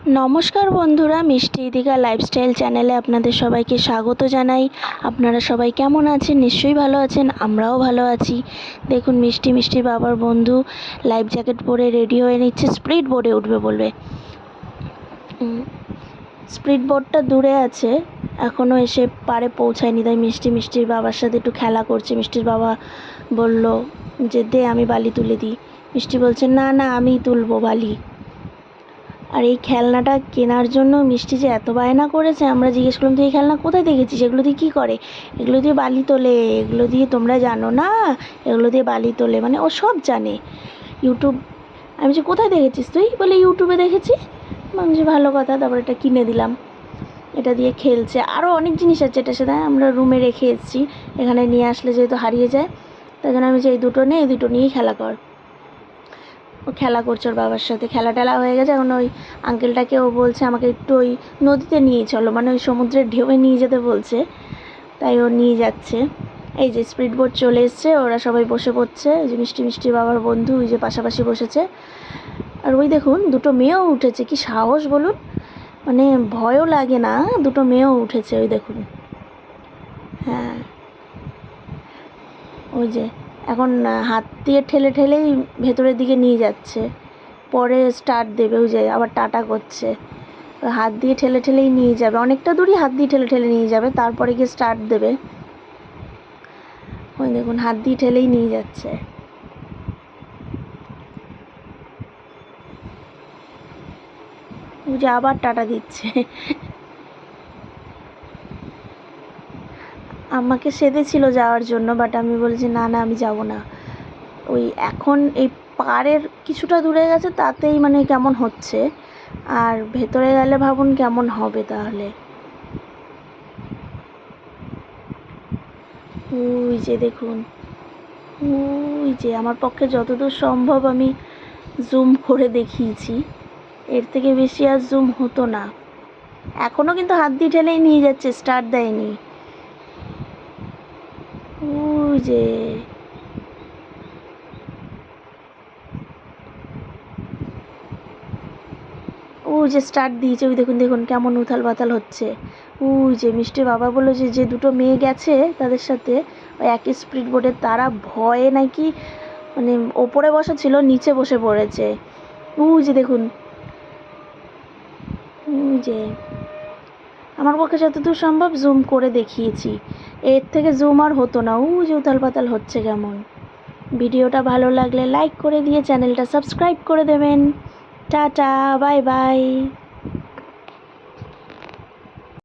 নমস্কার বন্ধুরা, মিষ্টি দীঘা লাইফস্টাইল চ্যানেলে আপনাদের সবাইকে স্বাগত জানাই। আপনারা সবাই কেমন আছেন? নিশ্চয়ই ভালো আছেন, আমরাও ভালো আছি। দেখুন মিষ্টির বাবার বন্ধু লাইফ জ্যাকেট পরে রেডি হয়ে নিচ্ছে, স্পিড বোটে উঠবে বলবে। স্পিড বোটটা দূরে আছে, এখনও এসে পারে পৌঁছায়নি, তাই মিষ্টির বাবার সাথে একটু খেলা করছে। মিষ্টির বাবা বলল যে দে আমি বালি তুলে দিই। মিষ্টি বলছে না না আমিই তুলবো বালি। আর এই খেলনাটা কেনার জন্য মিষ্টি যে এত বায়না করেছে, আমরা জিজ্ঞেস করলাম তুই এই খেলনা কোথায় দেখেছিস, এগুলো দিয়ে কী করে? এগুলো দিয়ে বালি তোলে, এগুলো দিয়ে তোমরা জানো না, এগুলো দিয়ে বালি তোলে। মানে ও সব জানে, ইউটিউব। আমি যে কোথায় দেখেছিস তুই? বলে ইউটিউবে দেখেছি। আমি যে ভালো কথা, তারপর এটা কিনে দিলাম। এটা দিয়ে খেলছে, আরও অনেক জিনিস আছে এটার সাথে, আমরা রুমে রেখে এসেছি। এখানে নিয়ে আসলে যেহেতু হারিয়ে যায়, তাই জন্য আমি যে এই দুটো নেই, এই দুটো নিয়েই খেলা কর। ও খেলা করছে ওর বাবার সাথে, খেলা টেলা হয়ে গেছে। এখন ওই আঙ্কেলটাকে ও বলছে আমাকে একটু ওই নদীতে নিয়ে চলো, মানে ওই সমুদ্রের ঢেউয়ে নিয়ে যেতে বলছে, তাই ও নিয়ে যাচ্ছে। এই যে স্পিড বোট চলে এসছে, ওরা সবাই বসে পড়ছে। ওই যে মিষ্টি বাবার বন্ধু ওই যে পাশাপাশি বসেছে। আর ওই দেখুন দুটো মেয়েও উঠেছে, কি সাহস বলুন, মানে ভয়ও লাগে না, দুটো মেয়েও উঠেছে ওই দেখুন। হ্যাঁ, ওই যে এখন হাত দিয়ে ঠেলে ঠেলেই ভেতরের দিকে নিয়ে যাচ্ছে, পরে স্টার্ট দেবে। ওই যে আবার টাটা করছে, হাত দিয়ে ঠেলে ঠেলেই নিয়ে যাবে, অনেকটা দূরই হাত দিয়ে ঠেলে ঠেলে নিয়ে যাবে, তারপরে গিয়ে স্টার্ট দেবে। ওই দেখুন হাত দিয়ে ঠেলেই নিয়ে যাচ্ছে। ওই যে আবার টাটা দিচ্ছে। আমাকে সেধেছিল যাওয়ার জন্য, বাট আমি বলছি না না আমি যাব না। ওই এখন এই পাড়ের কিছুটা দূরে গেছে, তাতেই মানে কেমন হচ্ছে, আর ভেতরে গেলে ভাবুন কেমন হবে তাহলে। ওই যে দেখুন, ওই যে আমার পক্ষে যতদূর সম্ভব আমি জুম করে দেখিয়েছি, এর থেকে বেশি আর জুম হতো না। এখনও কিন্তু হাত দিয়ে ঠেলেই নিয়ে যাচ্ছে, স্টার্ট দেয়নি। ওই যে ওই যে স্টার্ট দিয়েছে, ওই দেখুন দেখুন কেমন উথাল পাতাল হচ্ছে। ওই যে মিষ্টির বাবা বললো যে যে দুটো মেয়ে গেছে তাদের সাথে ওই একই স্পিড বোটে, তারা ভয়ে নাকি মানে ওপরে বসা ছিল, নিচে বসে পড়েছে। ওই যে দেখুন, ওই যে আমার পক্ষে যতদূর সম্ভব জুম করে দেখিয়েছি, এর থেকে জুম আর হতো না। ওই যে উথাল পাতাল হচ্ছে কেমন। ভিডিওটা ভালো লাগলে লাইক করে দিয়ে চ্যানেলটা সাবস্ক্রাইব করে দেবেন। Tata, bye bye.